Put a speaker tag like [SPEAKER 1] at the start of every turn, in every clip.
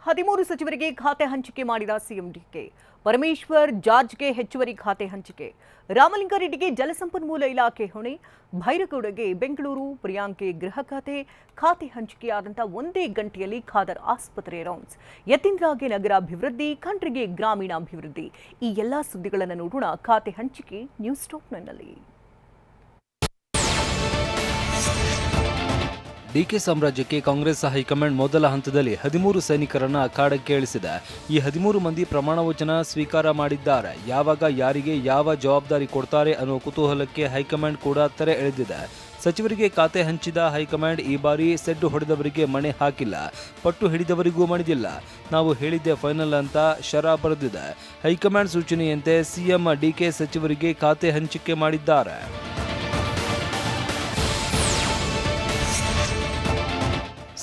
[SPEAKER 1] 13 ಸಚಿವರಿಗೆ ಖಾತೆ ಹಂಚಿಕೆ ಮಾಡಿದ ಸಿಎಂ ಡಿಕೆ. ಪರಮೇಶ್ವರ್ ಜಾರ್ಜ್ಗೆ ಹೆಚ್ಚುವರಿ ಖಾತೆ ಹಂಚಿಕೆ. ರಾಮಲಿಂಗಾರೆಡ್ಡಿಗೆ ಜಲಸಂಪನ್ಮೂಲ ಇಲಾಖೆ ಹೊಣೆ. ಭೈರಗೌಡಗೆ ಬೆಂಗಳೂರು, ಪ್ರಿಯಾಂಕ್ಗೆ ಗೃಹ ಖಾತೆ ಹಂಚಿಕೆಯಾದಂಥ ಒಂದೇ ಗಂಟೆಯಲ್ಲಿ ಖಾದರ್ ಆಸ್ಪತ್ರೆ ರೌಂಡ್ಸ್. ಯತೀಂದ್ರಗೆ ನಗರಾಭಿವೃದ್ಧಿ, ಖಂಡ್ರಿಗೆ ಗ್ರಾಮೀಣಾಭಿವೃದ್ಧಿ. ಈ ಎಲ್ಲ ಸುದ್ದಿಗಳನ್ನು ನೋಡೋಣ ಖಾತೆ ಹಂಚಿಕೆ ನ್ಯೂಸ್ ಟಾಪ್ನಲ್ಲಿ.
[SPEAKER 2] ಡಿಕೆ ಸಾಮ್ರಾಜ್ಯಕ್ಕೆ ಕಾಂಗ್ರೆಸ್ ಹೈಕಮಾಂಡ್ ಮೊದಲ ಹಂತದಲ್ಲಿ 13 ಸೈನಿಕರನ್ನ ಅಖಾಡಕ್ಕೆ ಇಳಿಸಿದೆ. ಈ 13 ಮಂದಿ ಪ್ರಮಾಣ ವಚನ ಸ್ವೀಕಾರ ಮಾಡಿದ್ದಾರೆ. ಯಾವಾಗ ಯಾರಿಗೆ ಯಾವ ಜವಾಬ್ದಾರಿ ಕೊಡ್ತಾರೆ ಅನ್ನೋ ಕುತೂಹಲಕ್ಕೆ ಹೈಕಮಾಂಡ್ ಕೂಡ ತೆರೆ ಎಳೆದಿದೆ. ಸಚಿವರಿಗೆ ಖಾತೆ ಹಂಚಿದ ಹೈಕಮಾಂಡ್ ಈ ಬಾರಿ ಸೆಡ್ಡು ಹೊಡೆದವರಿಗೆ ಮಣೆ ಹಾಕಿಲ್ಲ, ಪಟ್ಟು ಹಿಡಿದವರಿಗೂ ಮಣಿದಿಲ್ಲ. ನಾವು ಹೇಳಿದ್ದೆ ಫೈನಲ್ ಅಂತ ಶರ ಬರೆದಿದೆ. ಹೈಕಮಾಂಡ್ ಸೂಚನೆಯಂತೆ ಸಿಎಂ ಡಿಕೆ ಸಚಿವರಿಗೆ ಖಾತೆ ಹಂಚಿಕೆ ಮಾಡಿದ್ದಾರೆ.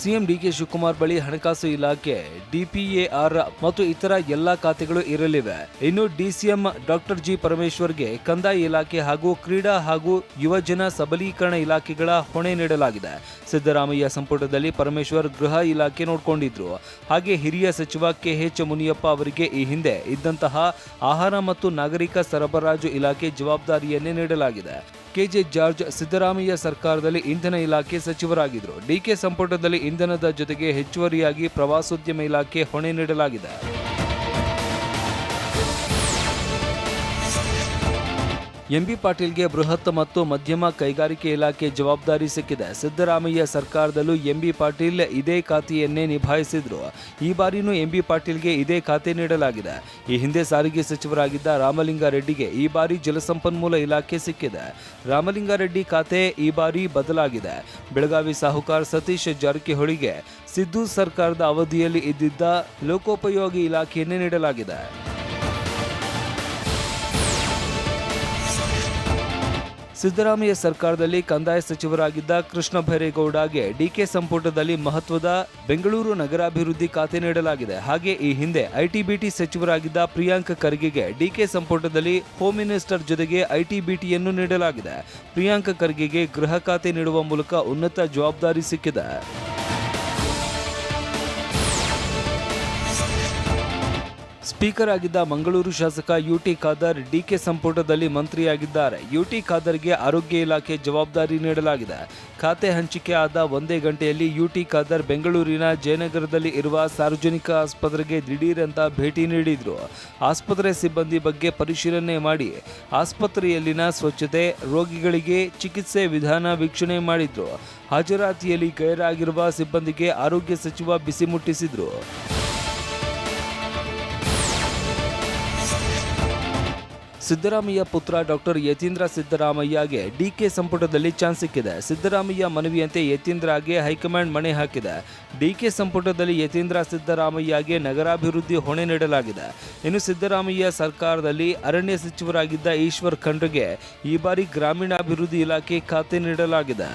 [SPEAKER 2] ಸಿಎಂ ಡಿಕೆ ಶಿವಕುಮಾರ್ ಬಳಿ ಹಣಕಾಸು ಇಲಾಖೆ, ಡಿಪಿಎಆರ್ ಮತ್ತು ಇತರ ಎಲ್ಲಾ ಖಾತೆಗಳು ಇರಲಿವೆ. ಇನ್ನು ಡಿಸಿಎಂ ಡಾಕ್ಟರ್ ಜಿ ಪರಮೇಶ್ವರ್ಗೆ ಕಂದಾಯ ಇಲಾಖೆ ಹಾಗೂ ಕ್ರೀಡಾ ಹಾಗೂ ಯುವಜನ ಸಬಲೀಕರಣ ಇಲಾಖೆಗಳ ಹೊಣೆ ನೀಡಲಾಗಿದೆ. ಸಿದ್ದರಾಮಯ್ಯ ಸಂಪುಟದಲ್ಲಿ ಪರಮೇಶ್ವರ್ ಗೃಹ ಇಲಾಖೆ ನೋಡಿಕೊಂಡಿದ್ರು. ಹಾಗೆ ಹಿರಿಯ ಸಚಿವ ಕೆಎಚ್ ಮುನಿಯಪ್ಪ ಅವರಿಗೆ ಈ ಹಿಂದೆ ಇದ್ದಂತಹ ಆಹಾರ ಮತ್ತು ನಾಗರಿಕ ಸರಬರಾಜು ಇಲಾಖೆ ಜವಾಬ್ದಾರಿಯನ್ನೇ ನೀಡಲಾಗಿದೆ. ಕೆಜೆ ಜಾರ್ಜ್ ಸಿದ್ದರಾಮಯ್ಯ ಸರ್ಕಾರದಲ್ಲಿ ಇಂಧನ ಇಲಾಖೆ ಸಚಿವರಾಗಿದ್ದರು. ಡಿಕೆ ಸಂಪುಟದಲ್ಲಿ ಇಂಧನದ ಜೊತೆಗೆ ಹೆಚ್ಚುವರಿಯಾಗಿ ಪ್ರವಾಸೋದ್ಯಮ ಇಲಾಖೆ ಹೊಣೆ ನೀಡಲಾಗಿದೆ. ಎಂಬಿ ಪಾಟೀಲ್ಗೆ ಬೃಹತ್ ಮತ್ತು ಮಧ್ಯಮ ಕೈಗಾರಿಕೆ ಇಲಾಖೆ ಜವಾಬ್ದಾರಿ ಸಿಕ್ಕಿದೆ. ಸಿದ್ದರಾಮಯ್ಯ ಸರ್ಕಾರದಲ್ಲೂ ಎಂಬಿ ಪಾಟೀಲ್ ಇದೇ ಖಾತೆಯನ್ನೇ ನಿಭಾಯಿಸಿದ್ರು. ಈ ಬಾರಿನೂ ಎಂಬಿ ಪಾಟೀಲ್ಗೆ ಇದೇ ಖಾತೆ ನೀಡಲಾಗಿದೆ. ಈ ಹಿಂದೆ ಸಾರಿಗೆ ಸಚಿವರಾಗಿದ್ದ ರಾಮಲಿಂಗಾರೆಡ್ಡಿಗೆ ಈ ಬಾರಿ ಜಲಸಂಪನ್ಮೂಲ ಇಲಾಖೆ ಸಿಕ್ಕಿದೆ. ರಾಮಲಿಂಗಾರೆಡ್ಡಿ ಖಾತೆ ಈ ಬಾರಿ ಬದಲಾಗಿದೆ. ಬೆಳಗಾವಿ ಸಾಹುಕಾರ ಸತೀಶ್ ಜಾರಕಿಹೊಳಿಗೆ ಸಿದ್ದು ಸರ್ಕಾರದ ಅವಧಿಯಲ್ಲಿ ಇದ್ದಿದ್ದ ಲೋಕೋಪಯೋಗಿ ಇಲಾಖೆಯನ್ನೇ ನೀಡಲಾಗಿದೆ. ಸಿದ್ದರಾಮಯ್ಯ ಸರ್ಕಾರದಲ್ಲಿ ಕಂದಾಯ ಸಚಿವರಾಗಿದ್ದ ಕೃಷ್ಣ ಭೈರೇಗೌಡಗೆ ಡಿಕೆ ಸಂಪುಟದಲ್ಲಿ ಮಹತ್ವದ ಬೆಂಗಳೂರು ನಗರಾಭಿವೃದ್ಧಿ ಖಾತೆ ನೀಡಲಾಗಿದೆ. ಹಾಗೆ ಈ ಹಿಂದೆ ಐಟಿ-ಬಿಟಿ ಸಚಿವರಾಗಿದ್ದ ಪ್ರಿಯಾಂಕ್ ಖರ್ಗೆಗೆ ಡಿಕೆ ಸಂಪುಟದಲ್ಲಿ ಹೋಮ್ ಮಿನಿಸ್ಟರ್ ಜೊತೆಗೆ ಐಟಿ-ಬಿಟಿಯನ್ನು ನೀಡಲಾಗಿದೆ. ಪ್ರಿಯಾಂಕ್ ಖರ್ಗೆಗೆ ಗೃಹ ಖಾತೆ ನೀಡುವ ಮೂಲಕ ಉನ್ನತ ಜವಾಬ್ದಾರಿ ಸಿಕ್ಕಿದೆ. ಸ್ಪೀಕರ್ ಆಗಿದ್ದ ಮಂಗಳೂರು ಶಾಸಕ ಯುಟಿ ಖಾದರ್ ಡಿಕೆ ಸಂಪುಟದಲ್ಲಿ ಮಂತ್ರಿಯಾಗಿದ್ದಾರೆ. ಯುಟಿ ಖಾದರ್ಗೆ ಆರೋಗ್ಯ ಇಲಾಖೆ ಜವಾಬ್ದಾರಿ ನೀಡಲಾಗಿದೆ. ಖಾತೆ ಹಂಚಿಕೆ ಆದ ಒಂದೇ ಗಂಟೆಯಲ್ಲಿ ಯುಟಿ ಖಾದರ್ ಬೆಂಗಳೂರಿನ ಜಯನಗರದಲ್ಲಿ ಇರುವ ಸಾರ್ವಜನಿಕ ಆಸ್ಪತ್ರೆಗೆ ದಿಢೀರ್ ಅಂತ ಭೇಟಿ ನೀಡಿದ್ರು. ಆಸ್ಪತ್ರೆ ಸಿಬ್ಬಂದಿ ಬಗ್ಗೆ ಪರಿಶೀಲನೆ ಮಾಡಿ ಆಸ್ಪತ್ರೆಯಲ್ಲಿನ ಸ್ವಚ್ಛತೆ, ರೋಗಿಗಳಿಗೆ ಚಿಕಿತ್ಸೆ ವಿಧಾನ ವೀಕ್ಷಣೆ ಮಾಡಿದ್ರು. ಹಾಜರಾತಿಯಲ್ಲಿ ಗೈರಾಗಿರುವ ಸಿಬ್ಬಂದಿಗೆ ಆರೋಗ್ಯ ಸಚಿವ ಬಿಸಿ ಮುಟ್ಟಿಸಿದ್ರು. ಸಿದ್ದರಾಮಯ್ಯ ಪುತ್ರ ಡಾಕ್ಟರ್ ಯತೀಂದ್ರ ಸಿದ್ದರಾಮಯ್ಯಗೆ ಡಿಕೆ ಸಂಪುಟದಲ್ಲಿ ಚಾನ್ಸ್ ಸಿಕ್ಕಿದೆ. ಸಿದ್ದರಾಮಯ್ಯ ಮನವಿಯಂತೆ ಯತೀಂದ್ರಗೆ ಹೈಕಮಾಂಡ್ ಮಣೆ ಹಾಕಿದೆ. ಡಿಕೆ ಸಂಪುಟದಲ್ಲಿ ಯತೀಂದ್ರ ಸಿದ್ದರಾಮಯ್ಯಗೆ ನಗರಾಭಿವೃದ್ಧಿ ಹೊಣೆ ನೀಡಲಾಗಿದೆ. ಇನ್ನು ಸಿದ್ದರಾಮಯ್ಯ ಸರ್ಕಾರದಲ್ಲಿ ಅರಣ್ಯ ಸಚಿವರಾಗಿದ್ದ ಈಶ್ವರ್ ಖಂಡ್ರಿಗೆ ಈ ಬಾರಿ ಗ್ರಾಮೀಣಾಭಿವೃದ್ಧಿ ಇಲಾಖೆ ಖಾತೆ ನೀಡಲಾಗಿದೆ.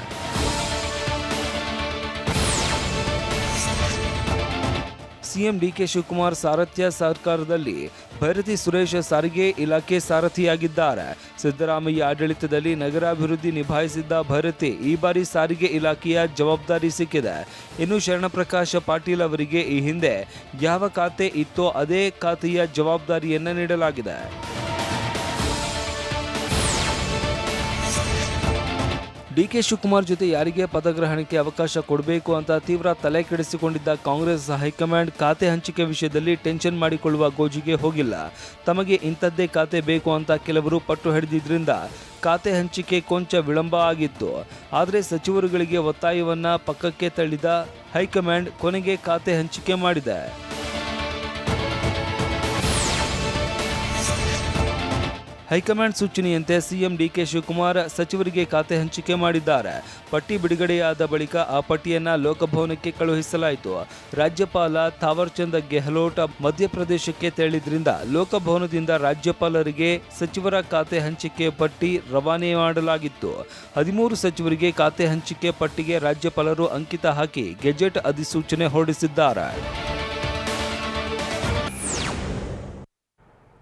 [SPEAKER 2] ಸಿಎಂ ಡಿಕೆ ಶಿವಕುಮಾರ್ ಸಾರಥ್ಯ ಸರ್ಕಾರದಲ್ಲಿ ಭೈರತಿ ಸುರೇಶ್ ಸಾರಿಗೆ ಇಲಾಖೆ ಸಾರಥಿಯಾಗಿದ್ದಾರೆ. ಸಿದ್ದರಾಮಯ್ಯ ಆಡಳಿತದಲ್ಲಿ ನಗರಾಭಿವೃದ್ಧಿ ನಿಭಾಯಿಸಿದ್ದ ಭೈರತಿ ಈ ಬಾರಿ ಸಾರಿಗೆ ಇಲಾಖೆಯ ಜವಾಬ್ದಾರಿ ಸಿಕ್ಕಿದೆ. ಇನ್ನು ಶರಣಪ್ರಕಾಶ್ ಪಾಟೀಲ್ ಅವರಿಗೆ ಈ ಹಿಂದೆ ಯಾವ ಖಾತೆ ಇತ್ತೋ ಅದೇ ಖಾತೆಯ ಜವಾಬ್ದಾರಿಯನ್ನು ನೀಡಲಾಗಿದೆ. ಡಿಕೆ ಶಿವಕುಮಾರ್ ಜೊತೆ ಯಾರಿಗೆ ಪದಗ್ರಹಣಕ್ಕೆ ಅವಕಾಶ ಕೊಡಬೇಕು ಅಂತ ತೀವ್ರ ತಲೆ ಕೆಡಿಸಿಕೊಂಡಿದ್ದ ಕಾಂಗ್ರೆಸ್ ಹೈಕಮಾಂಡ್ ಖಾತೆ ಹಂಚಿಕೆ ವಿಷಯದಲ್ಲಿ ಟೆನ್ಷನ್ ಮಾಡಿಕೊಳ್ಳುವ ಗೋಜಿಗೆ ಹೋಗಿಲ್ಲ. ತಮಗೆ ಇಂಥದ್ದೇ ಖಾತೆ ಬೇಕು ಅಂತ ಕೆಲವರು ಪಟ್ಟು ಹಿಡಿದಿದ್ರಿಂದ ಖಾತೆ ಹಂಚಿಕೆ ಕೊಂಚ ವಿಳಂಬ ಆಗಿತ್ತು. ಆದರೆ ಸಚಿವರುಗಳಿಗೆ ಒತ್ತಾಯವನ್ನ ಪಕ್ಕಕ್ಕೆ ತಳ್ಳಿದ ಹೈಕಮಾಂಡ್ ಕೊನೆಗೆ ಖಾತೆ ಹಂಚಿಕೆ ಮಾಡಿದೆ. ಹೈಕಮಾಂಡ್ ಸೂಚನೆಯಂತೆ ಸಿಎಂ ಡಿಕೆ ಶಿವಕುಮಾರ್ ಸಚಿವರಿಗೆ ಖಾತೆ ಹಂಚಿಕೆ ಮಾಡಿದ್ದಾರೆ. ಪಟ್ಟಿ ಬಿಡುಗಡೆಯಾದ ಬಳಿಕ ಆ ಪಟ್ಟಿಯನ್ನು ಲೋಕಭವನಕ್ಕೆ ಕಳುಹಿಸಲಾಯಿತು. ರಾಜ್ಯಪಾಲ ಥಾವರ್ಚಂದ್ ಗೆಹ್ಲೋಟ್ ಮಧ್ಯಪ್ರದೇಶಕ್ಕೆ ತೆರಳಿದ್ರಿಂದ ಲೋಕಭವನದಿಂದ ರಾಜ್ಯಪಾಲರಿಗೆ ಸಚಿವರ ಖಾತೆ ಹಂಚಿಕೆ ಪಟ್ಟಿ ರವಾನೆ ಮಾಡಲಾಗಿತ್ತು. 13 ಸಚಿವರಿಗೆ ಖಾತೆ ಹಂಚಿಕೆ ಪಟ್ಟಿಗೆ ರಾಜ್ಯಪಾಲರು ಅಂಕಿತ ಹಾಕಿ ಗೆಜೆಟ್ ಅಧಿಸೂಚನೆ ಹೊರಡಿಸಿದ್ದಾರೆ.